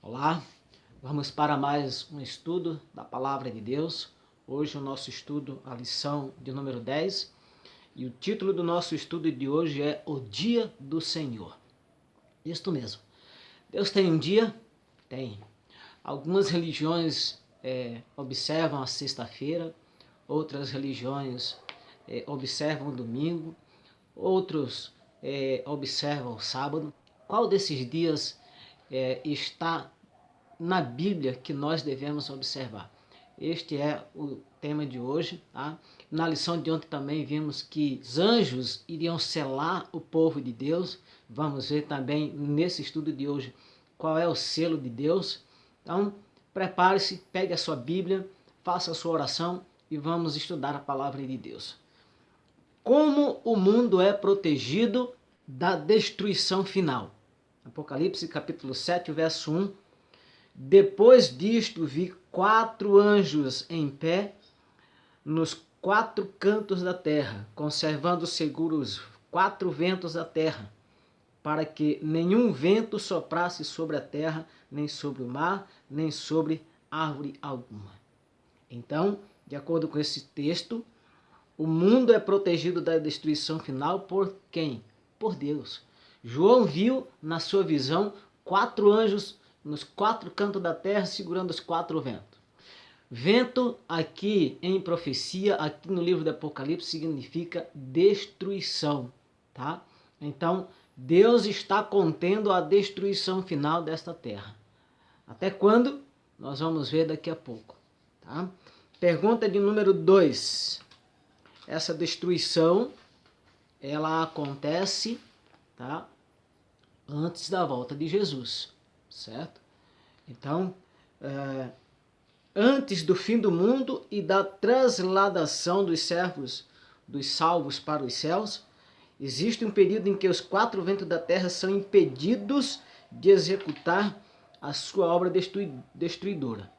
Olá, vamos para mais um estudo da Palavra de Deus. Hoje o nosso estudo, a lição de número 10, e o título do nosso estudo de hoje é O Dia do Senhor. Isto mesmo. Deus tem um dia? Tem. Algumas religiões observam a sexta-feira, outras religiões observam o domingo, outros observam o sábado. Qual desses dias está na Bíblia que nós devemos observar? Este é o tema de hoje, tá? Na lição de ontem também vimos que os anjos iriam selar o povo de Deus. Vamos ver também nesse estudo de hoje qual é o selo de Deus. Então, prepare-se, pegue a sua Bíblia, faça a sua oração e vamos estudar a palavra de Deus. Como o mundo é protegido da destruição final? Apocalipse capítulo 7, verso 1. Depois disto vi 4 anjos em pé nos 4 cantos da terra, conservando seguros os 4 ventos da terra, para que nenhum vento soprasse sobre a terra, nem sobre o mar, nem sobre árvore alguma. Então, de acordo com esse texto, o mundo é protegido da destruição final por quem? Por Deus. João viu na sua visão 4 anjos nos 4 cantos da terra segurando os 4 ventos. Vento aqui em profecia, aqui no livro do Apocalipse, significa destruição, tá? Então, Deus está contendo a destruição final desta terra. Até quando? Nós vamos ver daqui a pouco, tá? Pergunta de número 2. Essa destruição, ela acontece, tá? Antes da volta de Jesus, certo? Então, antes do fim do mundo e da transladação dos servos, dos salvos para os céus, existe um período em que os 4 ventos da terra são impedidos de executar a sua obra destruidora.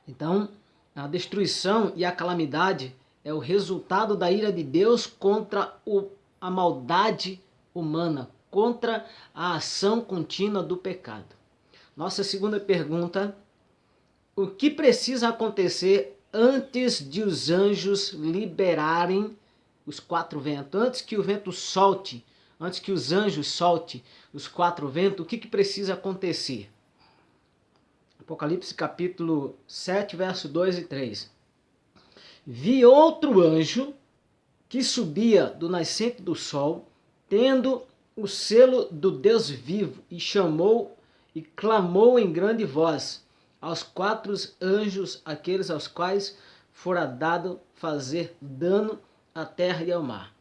Então, a destruição e a calamidade é o resultado da ira de Deus contra a maldade humana, contra a ação contínua do pecado. Nossa segunda pergunta: o que precisa acontecer antes de os anjos liberarem os 4 ventos? Antes que o vento solte, antes que os anjos soltem os 4 ventos, o que precisa acontecer? Apocalipse capítulo 7, verso 2 e 3. Vi outro anjo que subia do nascente do sol, tendo o selo do Deus vivo, e chamou e clamou em grande voz aos 4 anjos, aqueles aos quais fora dado fazer dano à terra e ao mar,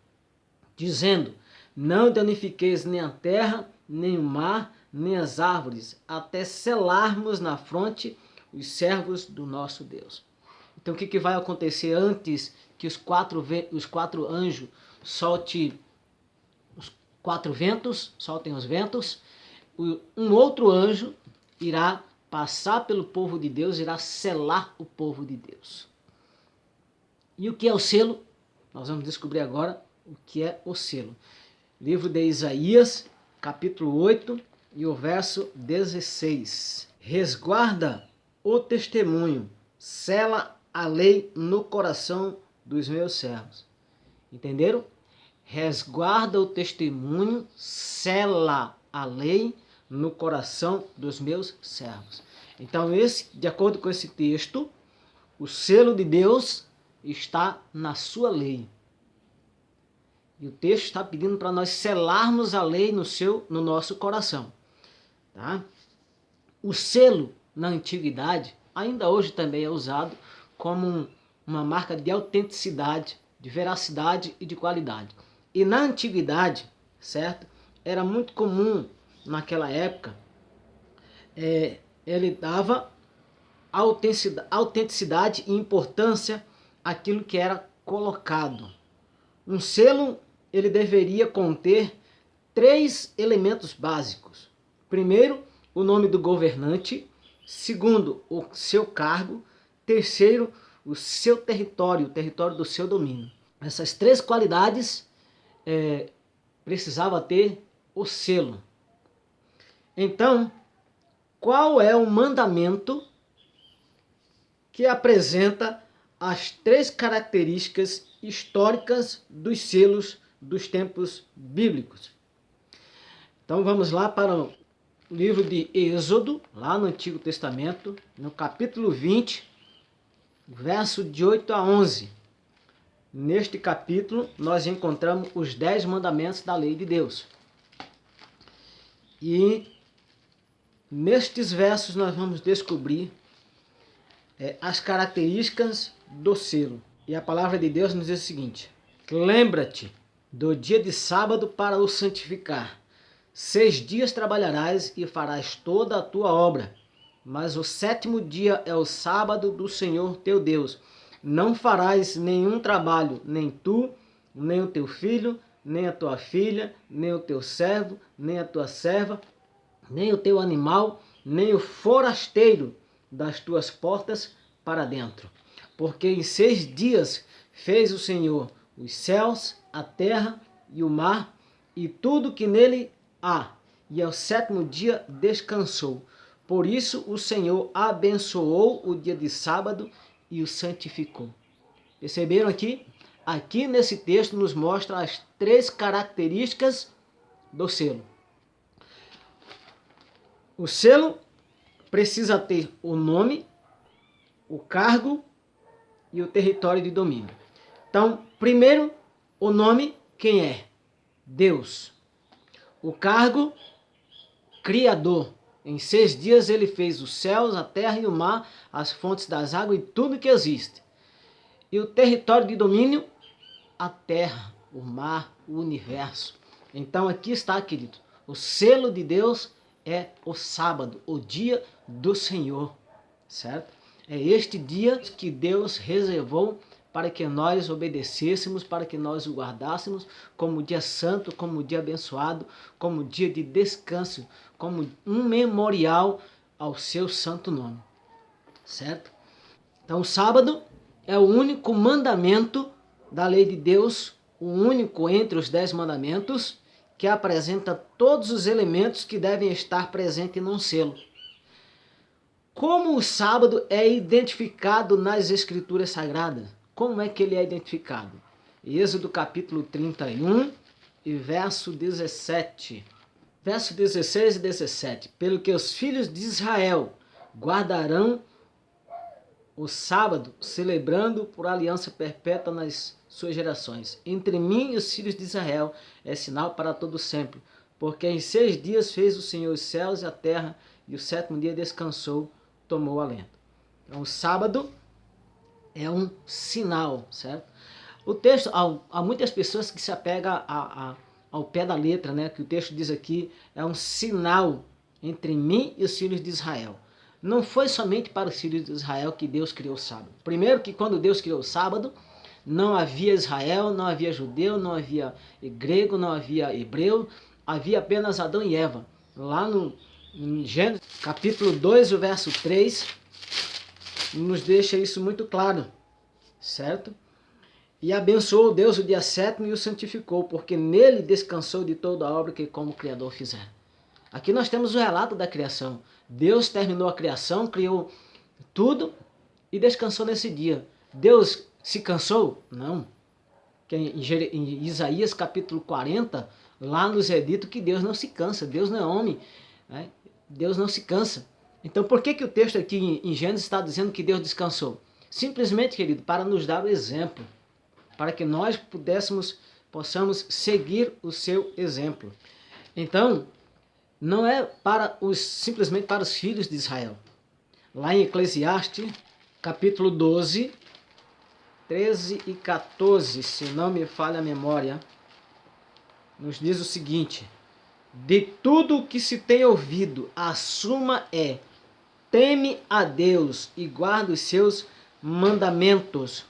dizendo: não danifiqueis nem a terra, nem o mar, nem as árvores, até selarmos na fronte os servos do nosso Deus. Então, o que vai acontecer antes que os 4 anjos soltem os 4 ventos, soltem os ventos? Um outro anjo irá passar pelo povo de Deus, irá selar o povo de Deus. E o que é o selo? Nós vamos descobrir agora o que é o selo. Livro de Isaías, capítulo 8 e o verso 16. Resguarda o testemunho, sela a lei no coração dos meus servos. Entenderam? Resguarda o testemunho, sela a lei no coração dos meus servos. Então, de acordo com esse texto, o selo de Deus está na sua lei. E o texto está pedindo para nós selarmos a lei no nosso coração. Tá? O selo, na antiguidade, ainda hoje também é usado como uma marca de autenticidade, de veracidade e de qualidade. E na antiguidade, certo? Era muito comum naquela época, ele dava autenticidade e importância àquilo que era colocado. Um selo, ele deveria conter 3 elementos básicos. Primeiro, o nome do governante. Segundo, o seu cargo. Terceiro, o seu território, o território do seu domínio. Essas 3 qualidades precisava ter o selo. Então, qual é o mandamento que apresenta as 3 características históricas dos selos dos tempos bíblicos. Então vamos lá para o livro de Êxodo, lá no Antigo Testamento, no capítulo 20, verso de 8 a 11. Neste capítulo nós encontramos os 10 mandamentos da lei de Deus. E nestes versos nós vamos descobrir as características do selo. E a palavra de Deus nos diz o seguinte: lembra-te do dia de sábado para o santificar. 6 dias trabalharás e farás toda a tua obra, mas o 7º dia é o sábado do Senhor teu Deus. Não farás nenhum trabalho, nem tu, nem o teu filho, nem a tua filha, nem o teu servo, nem a tua serva, nem o teu animal, nem o forasteiro das tuas portas para dentro. Porque em 6 dias fez o Senhor os céus, a terra e o mar, e tudo que nele há, e ao 7º dia descansou. Por isso o Senhor abençoou o dia de sábado e o santificou. Perceberam aqui? Aqui nesse texto nos mostra as 3 características do selo. O selo precisa ter o nome, o cargo e o território de domínio. Então, primeiro, o nome, quem é? Deus. O cargo, Criador. Em 6 dias ele fez os céus, a terra e o mar, as fontes das águas e tudo que existe. E o território de domínio, a terra, o mar, o universo. Então aqui está, querido, o selo de Deus é o sábado, o dia do Senhor, certo? É este dia que Deus reservou para que nós obedecêssemos, para que nós o guardássemos como dia santo, como dia abençoado, como dia de descanso, como um memorial ao seu santo nome, certo? Então o sábado é o único mandamento da lei de Deus, o único entre os 10 mandamentos, que apresenta todos os elementos que devem estar presentes num selo. Como o sábado é identificado nas Escrituras Sagradas? Como é que ele é identificado? Êxodo capítulo 31 e verso 17. Verso 16 e 17. Pelo que os filhos de Israel guardarão o sábado, celebrando por aliança perpétua nas suas gerações. Entre mim e os filhos de Israel é sinal para todo sempre. Porque em 6 dias fez o Senhor os céus e a terra, e o 7º dia descansou, tomou alento. Então o sábado é um sinal, certo? O texto, há muitas pessoas que se apegam ao pé da letra, né? Que o texto diz aqui, é um sinal entre mim e os filhos de Israel. Não foi somente para os filhos de Israel que Deus criou o sábado. Primeiro que quando Deus criou o sábado, não havia Israel, não havia judeu, não havia grego, não havia hebreu, havia apenas Adão e Eva. Lá em Gênesis capítulo 2, o verso 3, nos deixa isso muito claro, certo? E abençoou Deus o dia 7º e o santificou, porque nele descansou de toda a obra que como Criador fizer. Aqui nós temos o relato da criação. Deus terminou a criação, criou tudo e descansou nesse dia. Deus se cansou? Não. Em Isaías capítulo 40, lá nos é dito que Deus não se cansa, Deus não é homem, né? Deus não se cansa. Então por que o texto aqui em Gênesis está dizendo que Deus descansou? Simplesmente, querido, para nos dar o exemplo, para que nós possamos seguir o seu exemplo. Então, não é simplesmente para os filhos de Israel. Lá em Eclesiastes, capítulo 12, 13 e 14, se não me falha a memória, nos diz o seguinte: de tudo o que se tem ouvido, a suma é: teme a Deus e guarda os seus mandamentos,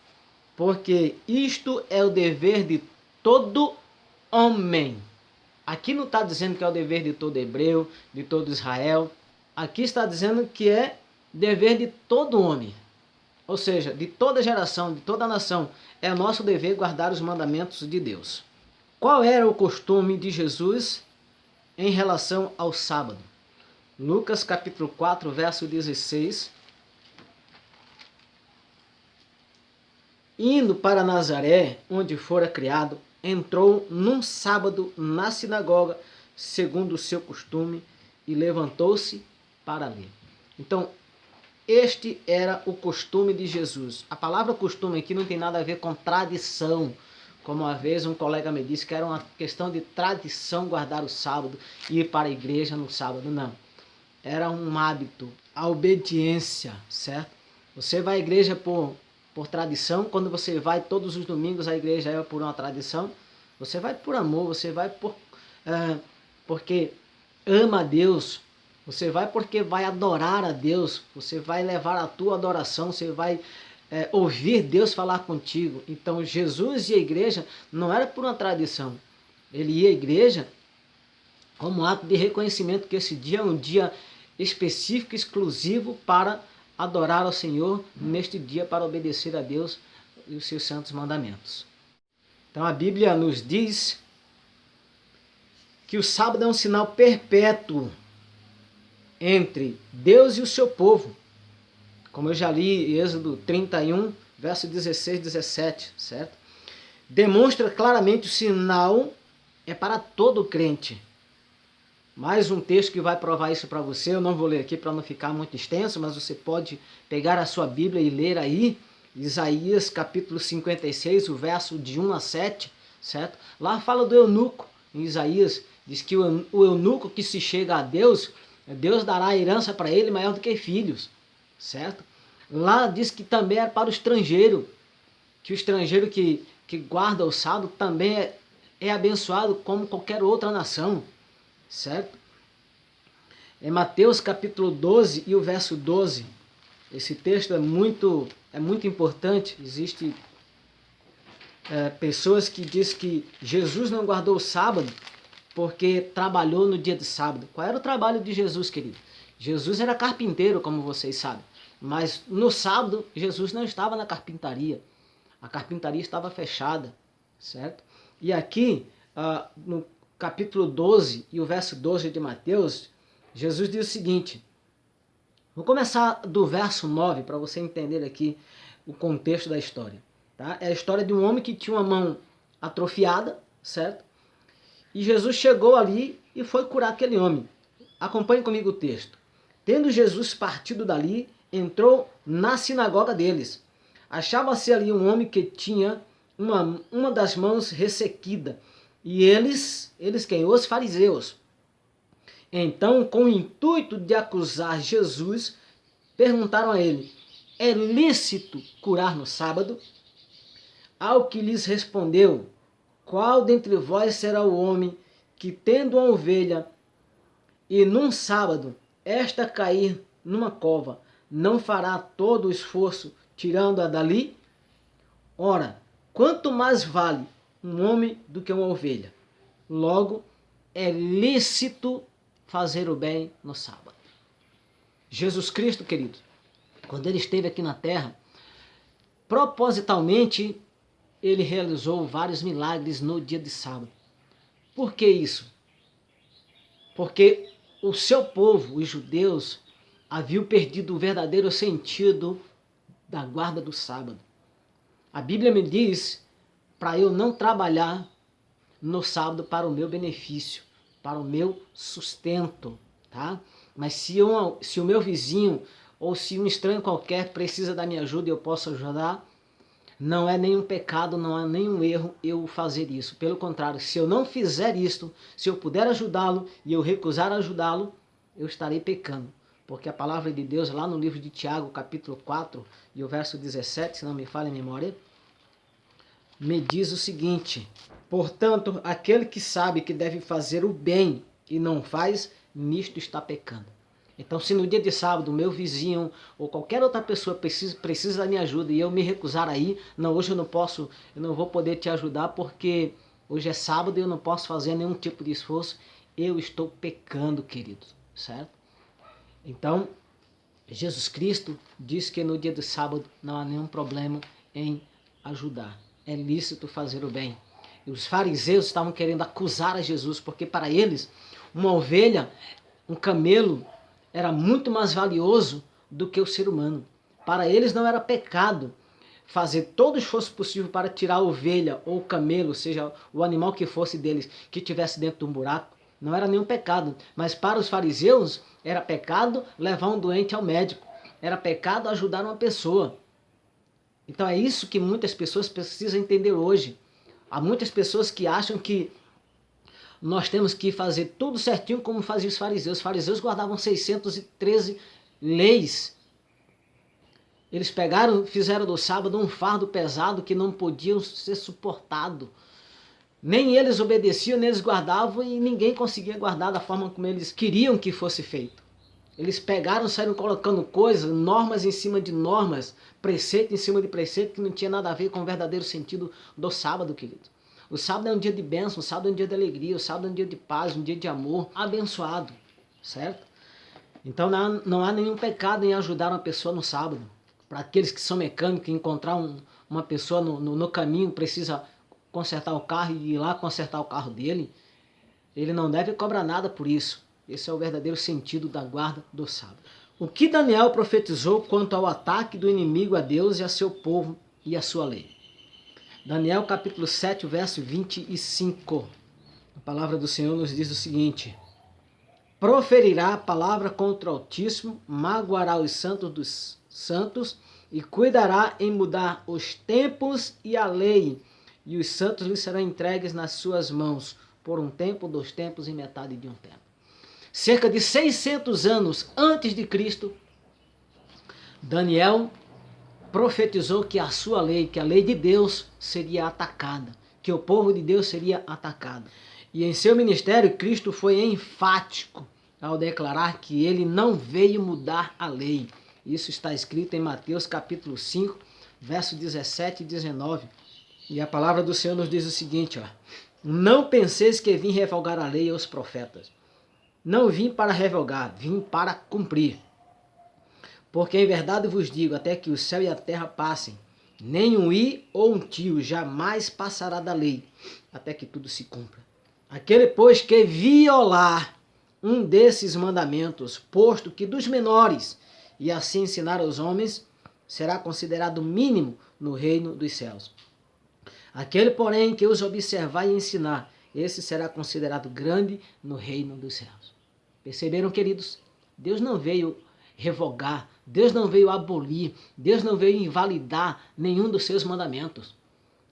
porque isto é o dever de todo homem. Aqui não está dizendo que é o dever de todo hebreu, de todo Israel. Aqui está dizendo que é dever de todo homem. Ou seja, de toda geração, de toda nação. É nosso dever guardar os mandamentos de Deus. Qual era o costume de Jesus em relação ao sábado? Lucas capítulo 4, verso 16. Indo para Nazaré, onde fora criado, entrou num sábado na sinagoga, segundo o seu costume, e levantou-se para ler. Então, este era o costume de Jesus. A palavra costume aqui não tem nada a ver com tradição. Como uma vez um colega me disse que era uma questão de tradição guardar o sábado e ir para a igreja no sábado. Não. Era um hábito, a obediência, certo? Você vai à igreja por tradição. Quando você vai todos os domingos à igreja é por uma tradição. Você vai por amor, você vai porque ama a Deus. Você vai porque vai adorar a Deus. Você vai levar a tua adoração, você vai ouvir Deus falar contigo. Então Jesus e a igreja não era por uma tradição. Ele ia à igreja como ato de reconhecimento que esse dia é um dia específico, exclusivo para adorar ao Senhor, neste dia para obedecer a Deus e os seus santos mandamentos. Então a Bíblia nos diz que o sábado é um sinal perpétuo entre Deus e o seu povo. Como eu já li Êxodo 31, verso 16 e 17, certo? Demonstra claramente o sinal é para todo crente. Mais um texto que vai provar isso para você, eu não vou ler aqui para não ficar muito extenso, mas você pode pegar a sua Bíblia e ler aí, Isaías capítulo 56, o verso de 1 a 7, certo? Lá fala do eunuco, em Isaías, diz que o eunuco que se chega a Deus, Deus dará a herança para ele maior do que filhos, certo? Lá diz que também é para o estrangeiro, que o estrangeiro que guarda o sábado também é abençoado como qualquer outra nação, certo? Em Mateus capítulo 12 e o verso 12, esse texto é muito importante. Existe pessoas que dizem que Jesus não guardou o sábado porque trabalhou no dia de sábado. Qual era o trabalho de Jesus, querido? Jesus era carpinteiro, como vocês sabem. Mas no sábado, Jesus não estava na carpintaria. A carpintaria estava fechada, certo? E aqui, no capítulo 12 e o verso 12 de Mateus, Jesus diz o seguinte. Vou começar do verso 9 para você entender aqui o contexto da história. Tá? É a história de um homem que tinha uma mão atrofiada, certo? E Jesus chegou ali e foi curar aquele homem. Acompanhe comigo o texto. Tendo Jesus partido dali, entrou na sinagoga deles. Achava-se ali um homem que tinha uma das mãos ressequida. E eles quem? Os fariseus. Então, com o intuito de acusar Jesus, perguntaram a ele, é lícito curar no sábado? Ao que lhes respondeu, qual dentre vós será o homem que, tendo uma ovelha, e num sábado esta cair numa cova, não fará todo o esforço tirando-a dali? Ora, quanto mais vale um homem do que uma ovelha? Logo, é lícito fazer o bem no sábado. Jesus Cristo, querido, quando ele esteve aqui na terra, propositalmente, ele realizou vários milagres no dia de sábado. Por que isso? Porque o seu povo, os judeus, haviam perdido o verdadeiro sentido da guarda do sábado. A Bíblia me diz para eu não trabalhar no sábado para o meu benefício, para o meu sustento, tá? Mas se o meu vizinho ou se um estranho qualquer precisa da minha ajuda e eu posso ajudar, não é nenhum pecado, não é nenhum erro eu fazer isso. Pelo contrário, se eu não fizer isto, se eu puder ajudá-lo e eu recusar ajudá-lo, eu estarei pecando. Porque a palavra de Deus lá no livro de Tiago, capítulo 4 e o verso 17, se não me falha a memória, me diz o seguinte, portanto, aquele que sabe que deve fazer o bem e não faz, nisto está pecando. Então, se no dia de sábado, meu vizinho ou qualquer outra pessoa precisa da minha ajuda e eu me recusar aí, não, hoje eu não vou poder te ajudar porque hoje é sábado e eu não posso fazer nenhum tipo de esforço, eu estou pecando, querido, certo? Então, Jesus Cristo diz que no dia de sábado não há nenhum problema em ajudar. É lícito fazer o bem. E os fariseus estavam querendo acusar a Jesus, porque para eles, uma ovelha, um camelo, era muito mais valioso do que o ser humano. Para eles não era pecado fazer todo o esforço possível para tirar a ovelha ou o camelo, seja o animal que fosse deles, que estivesse dentro de um buraco. Não era nenhum pecado. Mas para os fariseus era pecado levar um doente ao médico. Era pecado ajudar uma pessoa. Então é isso que muitas pessoas precisam entender hoje. Há muitas pessoas que acham que nós temos que fazer tudo certinho como faziam os fariseus. Os fariseus guardavam 613 leis. Eles fizeram do sábado um fardo pesado que não podia ser suportado. Nem eles obedeciam, nem eles guardavam e ninguém conseguia guardar da forma como eles queriam que fosse feito. Eles saíram colocando coisas, normas em cima de normas, preceito em cima de preceito que não tinha nada a ver com o verdadeiro sentido do sábado, querido. O sábado é um dia de bênção, o sábado é um dia de alegria, o sábado é um dia de paz, um dia de amor, abençoado, certo? Então não há nenhum pecado em ajudar uma pessoa no sábado. Para aqueles que são mecânicos, encontrar uma pessoa no caminho, precisa consertar o carro e ir lá consertar o carro dele, ele não deve cobrar nada por isso. Esse é o verdadeiro sentido da guarda do sábado. O que Daniel profetizou quanto ao ataque do inimigo a Deus e a seu povo e a sua lei? Daniel capítulo 7, verso 25. A palavra do Senhor nos diz o seguinte: proferirá a palavra contra o Altíssimo, magoará os santos dos santos e cuidará em mudar os tempos e a lei, e os santos lhe serão entregues nas suas mãos por um tempo, 2 tempos e metade de um tempo. Cerca de 600 anos antes de Cristo, Daniel profetizou que a sua lei, que a lei de Deus seria atacada, que o povo de Deus seria atacado. E em seu ministério, Cristo foi enfático ao declarar que ele não veio mudar a lei. Isso está escrito em Mateus capítulo 5, verso 17 e 19. E a palavra do Senhor nos diz o seguinte, ó: não penseis que vim revogar a lei e os profetas. Não vim para revogar, vim para cumprir. Porque em verdade vos digo, até que o céu e a terra passem, nem um i ou um tio jamais passará da lei, até que tudo se cumpra. Aquele, pois, que violar um desses mandamentos, posto que dos menores, e assim ensinar aos homens, será considerado mínimo no reino dos céus. Aquele, porém, que os observar e ensinar, esse será considerado grande no reino dos céus. Perceberam, queridos? Deus não veio revogar, Deus não veio abolir, Deus não veio invalidar nenhum dos seus mandamentos.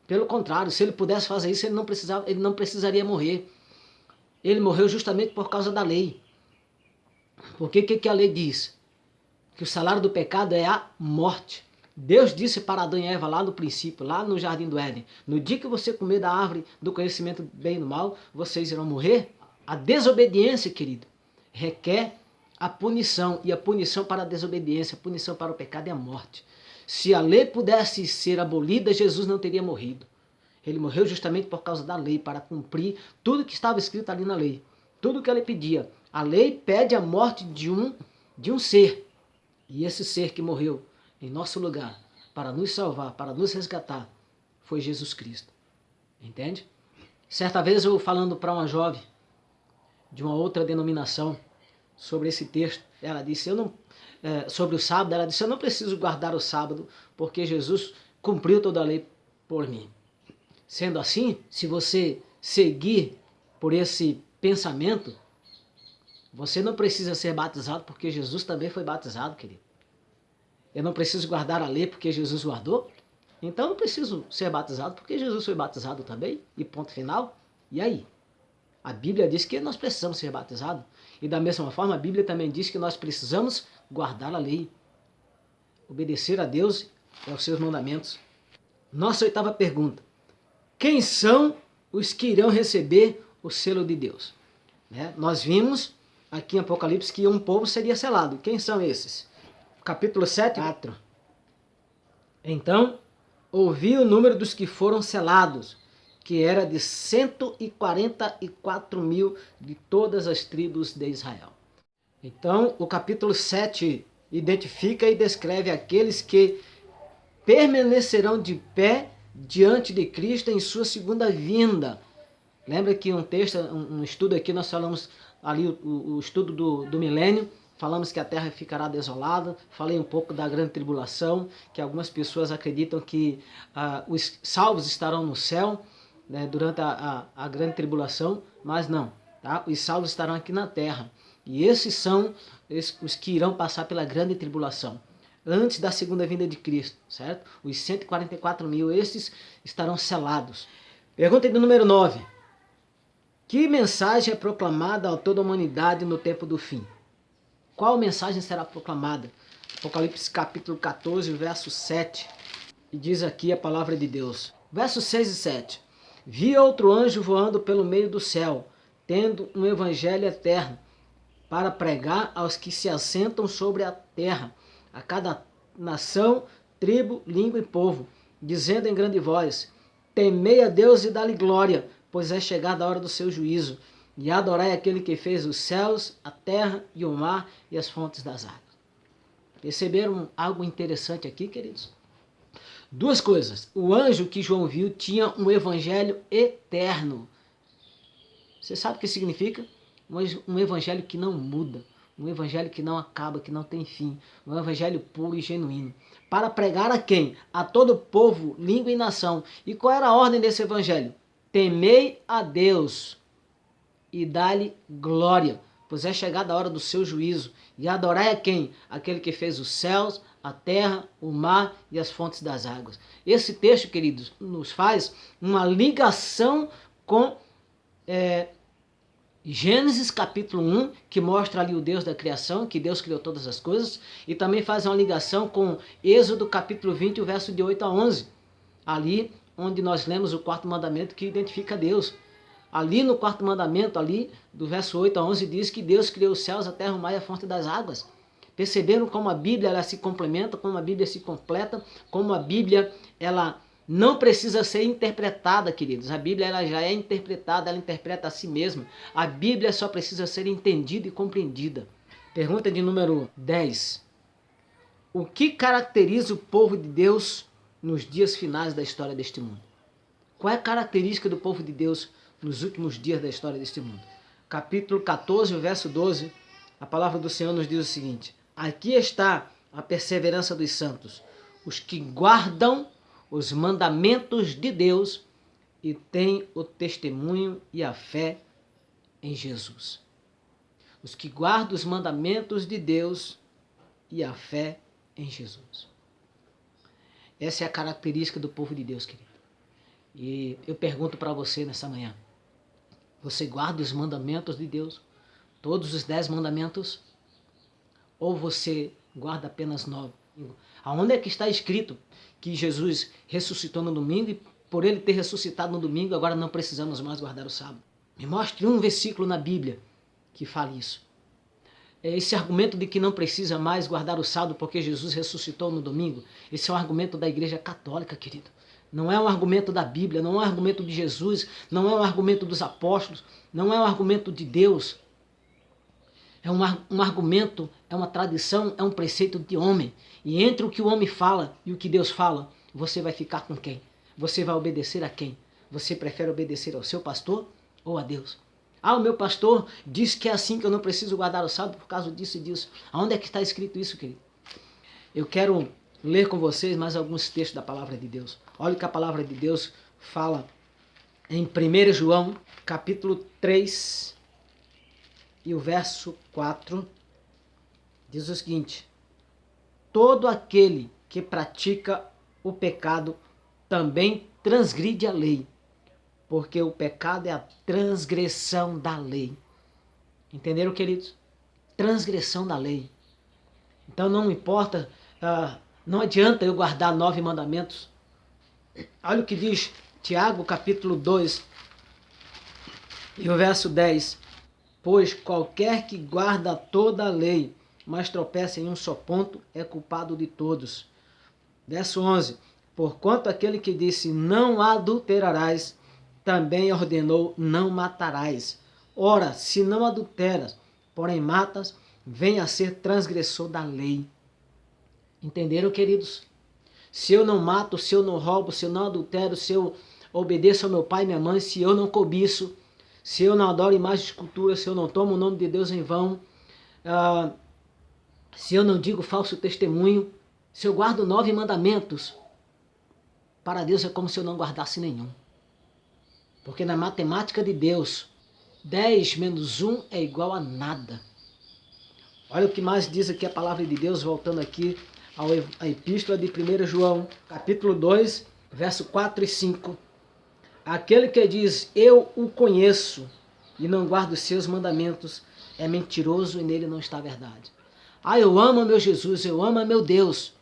Pelo contrário, se ele pudesse fazer isso, ele não precisaria morrer. Ele morreu justamente por causa da lei. Porque o que a lei diz? Que o salário do pecado é a morte. Deus disse para Adão e Eva lá no princípio, lá no jardim do Éden: no dia que você comer da árvore do conhecimento do bem e do mal, vocês irão morrer. A desobediência, querido, requer a punição. E a punição para a desobediência, a punição para o pecado é a morte. Se a lei pudesse ser abolida, Jesus não teria morrido. Ele morreu justamente por causa da lei, para cumprir tudo que estava escrito ali na lei. Tudo que ele pedia. A lei pede a morte de um ser. E esse ser que morreu em nosso lugar, para nos salvar, para nos resgatar, foi Jesus Cristo. Entende? Certa vez eu falando para uma jovem de uma outra denominação sobre esse texto, ela disse, sobre o sábado, ela disse, eu não preciso guardar o sábado, porque Jesus cumpriu toda a lei por mim. Sendo assim, se você seguir por esse pensamento, você não precisa ser batizado, porque Jesus também foi batizado, querido. Eu não preciso guardar a lei porque Jesus guardou? Então eu não preciso ser batizado porque Jesus foi batizado também, e ponto final. E aí? A Bíblia diz que nós precisamos ser batizados. E da mesma forma, a Bíblia também diz que nós precisamos guardar a lei. Obedecer a Deus e aos seus mandamentos. Nossa 8ª pergunta: quem são os que irão receber o selo de Deus? Nós vimos aqui em Apocalipse que um povo seria selado. Quem são esses? Capítulo 7, 4. Então, ouvi o número dos que foram selados, que era de 144 mil de todas as tribos de Israel. Então, o capítulo 7 identifica e descreve aqueles que permanecerão de pé diante de Cristo em sua segunda vinda. Lembra que um estudo aqui, nós falamos ali o estudo do milênio, falamos que a terra ficará desolada, falei um pouco da grande tribulação, que algumas pessoas acreditam que os salvos estarão no céu, né, durante a grande tribulação, mas não, tá? Os salvos estarão aqui na terra, e esses são os que irão passar pela grande tribulação, antes da segunda vinda de Cristo, certo? Os 144 mil, esses estarão selados. Pergunta de número 9. Que mensagem é proclamada a toda a humanidade no tempo do fim? Qual mensagem será proclamada? Apocalipse capítulo 14, verso 7. E diz aqui a palavra de Deus. Versos 6 e 7. Vi outro anjo voando pelo meio do céu, tendo um evangelho eterno, para pregar aos que se assentam sobre a terra, a cada nação, tribo, língua e povo, dizendo em grande voz: temei a Deus e dá-lhe glória, pois é chegada a hora do seu juízo, e adorai aquele que fez os céus, a terra e o mar e as fontes das águas. Perceberam algo interessante aqui, queridos? Duas coisas. O anjo que João viu tinha um evangelho eterno. Você sabe o que significa? Um evangelho que não muda, um evangelho que não acaba, que não tem fim, um evangelho puro e genuíno. Para pregar a quem? A todo povo, língua e nação. E qual era a ordem desse evangelho? Temei a Deus e dá-lhe glória, pois é chegada a hora do seu juízo. E adorai a quem? Aquele que fez os céus, a terra, o mar e as fontes das águas. Esse texto, queridos, nos faz uma ligação com Gênesis capítulo 1, que mostra ali o Deus da criação, que Deus criou todas as coisas, e também faz uma ligação com Êxodo capítulo 20, o verso de 8 a 11, ali onde nós lemos o quarto mandamento que identifica Deus. Ali no quarto mandamento, ali do verso 8 a 11, diz que Deus criou os céus, a terra, o mar e a fonte das águas. Perceberam como a Bíblia ela se complementa, como a Bíblia se completa, como a Bíblia ela não precisa ser interpretada, queridos. A Bíblia ela já é interpretada, ela interpreta a si mesma. A Bíblia só precisa ser entendida e compreendida. Pergunta de número 10. O que caracteriza o povo de Deus nos dias finais da história deste mundo? Qual é a característica do povo de Deus nos últimos dias da história deste mundo? Capítulo 14, verso 12, a palavra do Senhor nos diz o seguinte: aqui está a perseverança dos santos, os que guardam os mandamentos de Deus e têm o testemunho e a fé em Jesus. Os que guardam os mandamentos de Deus e a fé em Jesus. Essa é a característica do povo de Deus, querido. E eu pergunto para você nessa manhã: você guarda os mandamentos de Deus? Todos os 10 mandamentos? Ou você guarda apenas 9? Aonde é que está escrito que Jesus ressuscitou no domingo e por ele ter ressuscitado no domingo, agora não precisamos mais guardar o sábado? Me mostre um versículo na Bíblia que fale isso. Esse argumento de que não precisa mais guardar o sábado porque Jesus ressuscitou no domingo, esse é um argumento da Igreja Católica, querido. Não é um argumento da Bíblia, não é um argumento de Jesus, não é um argumento dos apóstolos, não é um argumento de Deus. É um argumento, é uma tradição, é um preceito de homem. E entre o que o homem fala e o que Deus fala, você vai ficar com quem? Você vai obedecer a quem? Você prefere obedecer ao seu pastor ou a Deus? Ah, o meu pastor diz que é assim, que eu não preciso guardar o sábado por causa disso e disso. Aonde é que está escrito isso, querido? Eu quero ler com vocês mais alguns textos da palavra de Deus. Olha o que a palavra de Deus fala em 1 João, capítulo 3, e o verso 4, diz o seguinte: todo aquele que pratica o pecado também transgride a lei, porque o pecado é a transgressão da lei. Entenderam, queridos? Transgressão da lei. Então não importa, não adianta eu guardar 9 mandamentos. Olha o que diz Tiago, capítulo 2, e o verso 10. Pois qualquer que guarda toda a lei, mas tropeça em um só ponto, é culpado de todos. Verso 11. Porquanto aquele que disse não adulterarás, também ordenou não matarás. Ora, se não adulteras, porém matas, vem a ser transgressor da lei. Entenderam, queridos? Se eu não mato, se eu não roubo, se eu não adultero, se eu obedeço ao meu pai e minha mãe, se eu não cobiço, se eu não adoro imagem de escultura, se eu não tomo o nome de Deus em vão, se eu não digo falso testemunho, se eu guardo 9 mandamentos, para Deus é como se eu não guardasse nenhum. Porque na matemática de Deus, 10 menos 1 é igual a nada. Olha o que mais diz aqui a palavra de Deus, voltando aqui à epístola de 1 João, capítulo 2, verso 4 e 5. Aquele que diz, eu o conheço, e não guarda os seus mandamentos, é mentiroso e nele não está a verdade. Ah, eu amo meu Jesus, eu amo meu Deus,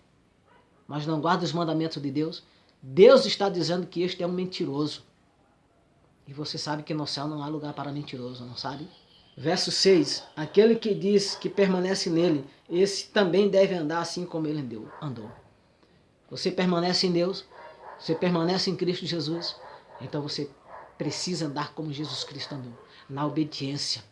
mas não guarda os mandamentos de Deus. Deus está dizendo que este é um mentiroso. E você sabe que no céu não há lugar para mentiroso, não sabe? Verso 6. Aquele que diz que permanece nele, esse também deve andar assim como ele andou. Você permanece em Deus, você permanece em Cristo Jesus, então você precisa andar como Jesus Cristo andou, na obediência.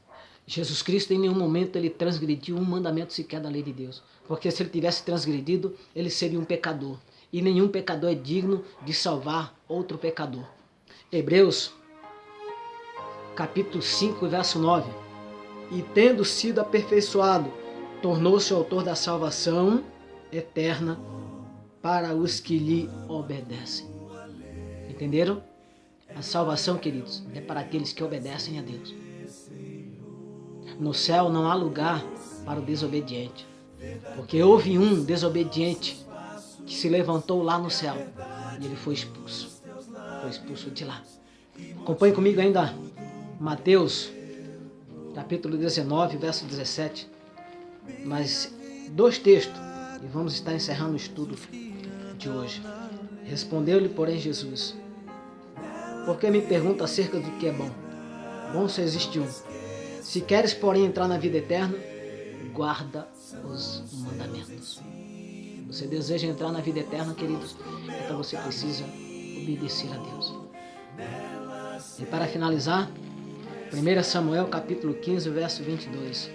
Jesus Cristo em nenhum momento ele transgrediu um mandamento sequer da lei de Deus, porque se ele tivesse transgredido, ele seria um pecador, e nenhum pecador é digno de salvar outro pecador. Hebreus, capítulo 5, verso 9. E tendo sido aperfeiçoado, tornou-se autor da salvação eterna para os que lhe obedecem. Entenderam? A salvação, queridos, é para aqueles que obedecem a Deus. No céu não há lugar para o desobediente, porque houve um desobediente que se levantou lá no céu e ele foi expulso de lá. Acompanhe comigo ainda Mateus, capítulo 19, verso 17, mais 2 textos e vamos estar encerrando o estudo de hoje. Respondeu-lhe, porém, Jesus, por que me pergunta acerca do que é bom? Bom só existe um. Se queres, porém, entrar na vida eterna, guarda os mandamentos. Você deseja entrar na vida eterna, queridos? Então você precisa obedecer a Deus. E para finalizar, 1 Samuel capítulo 15, verso 22.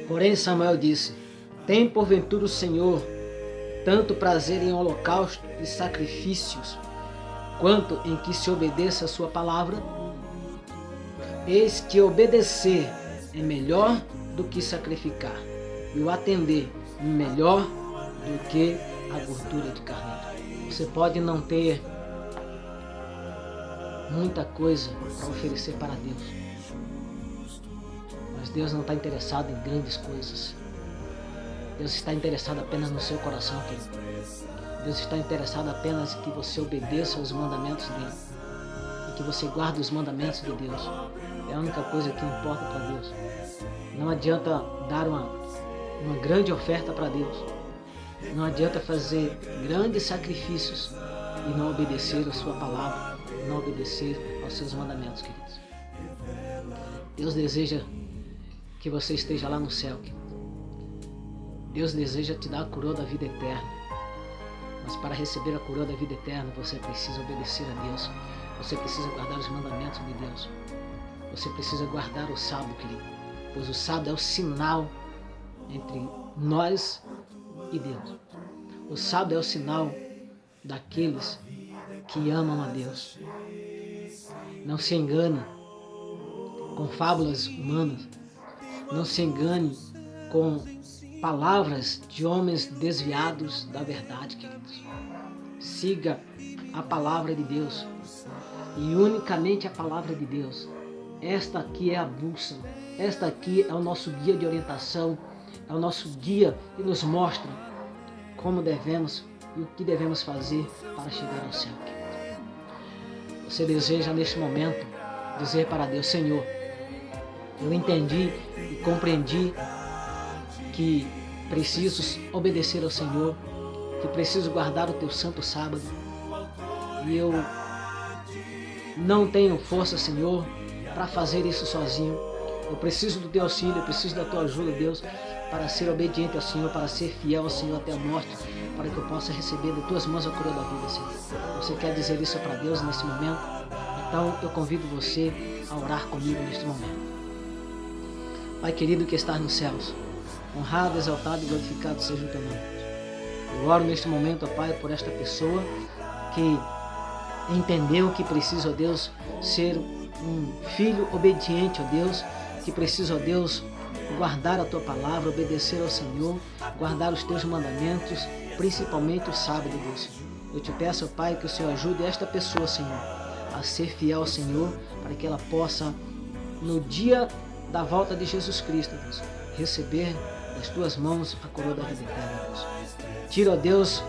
Porém Samuel disse, tem porventura o Senhor tanto prazer em holocaustos e sacrifícios, quanto em que se obedeça a sua palavra? Eis que obedecer é melhor do que sacrificar, e o atender melhor do que a gordura de carneiro. Você pode não ter muita coisa para oferecer para Deus, mas Deus não está interessado em grandes coisas. Deus está interessado apenas no seu coração, querido. Deus está interessado apenas em que você obedeça aos mandamentos dele, e que você guarde os mandamentos de Deus. É a única coisa que importa para Deus. Não adianta dar uma grande oferta para Deus. Não adianta fazer grandes sacrifícios e não obedecer a sua palavra, não obedecer aos seus mandamentos, queridos. Deus deseja que você esteja lá no céu, querido. Deus deseja te dar a coroa da vida eterna. Mas para receber a coroa da vida eterna, você precisa obedecer a Deus. Você precisa guardar os mandamentos de Deus. Você precisa guardar o sábado, querido. Pois o sábado é o sinal entre nós e Deus. O sábado é o sinal daqueles que amam a Deus. Não se engane com fábulas humanas. Não se engane com palavras de homens desviados da verdade, queridos. Siga a palavra de Deus e unicamente a palavra de Deus. Esta aqui é a bússola, esta aqui é o nosso guia de orientação, é o nosso guia que nos mostra como devemos e o que devemos fazer para chegar ao céu, querido. Você deseja neste momento dizer para Deus, Senhor, eu entendi e compreendi que preciso obedecer ao Senhor, que preciso guardar o teu santo sábado, e eu não tenho força, Senhor, para fazer isso sozinho. Eu preciso do teu auxílio, eu preciso da tua ajuda, Deus, para ser obediente ao Senhor, para ser fiel ao Senhor até a morte, para que eu possa receber de tuas mãos a coroa da vida, Senhor. Você quer dizer isso para Deus nesse momento? Então eu convido você a orar comigo neste momento. Pai querido que estás nos céus, honrado, exaltado e glorificado seja o teu nome. Eu oro neste momento, ó Pai, por esta pessoa que entendeu que precisa, ó Deus, ser um filho obediente, ó Deus, que precisa, ó Deus, guardar a tua palavra, obedecer ao Senhor, guardar os teus mandamentos, principalmente o sábado, Deus. Eu te peço, Pai, que o Senhor ajude esta pessoa, Senhor, a ser fiel ao Senhor, para que ela possa, no dia da volta de Jesus Cristo, Deus, receber das tuas mãos a coroa da vida eterna, Deus. Tira, ó Deus,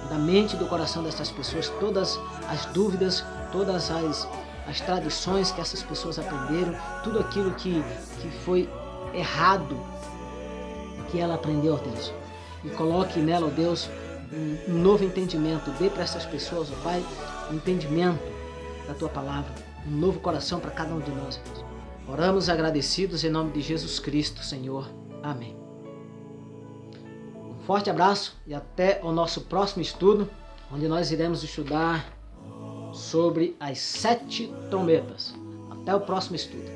da mente e do coração dessas pessoas todas as dúvidas, todas as tradições que essas pessoas aprenderam, tudo aquilo que foi errado que ela aprendeu, ó Deus. E coloque nela, ó Deus, um novo entendimento. Dê para essas pessoas, ó Pai, um entendimento da tua palavra, um novo coração para cada um de nós, ó Deus. Oramos agradecidos em nome de Jesus Cristo, Senhor. Amém. Um forte abraço e até o nosso próximo estudo, onde nós iremos estudar sobre as 7 trombetas. Até o próximo estudo.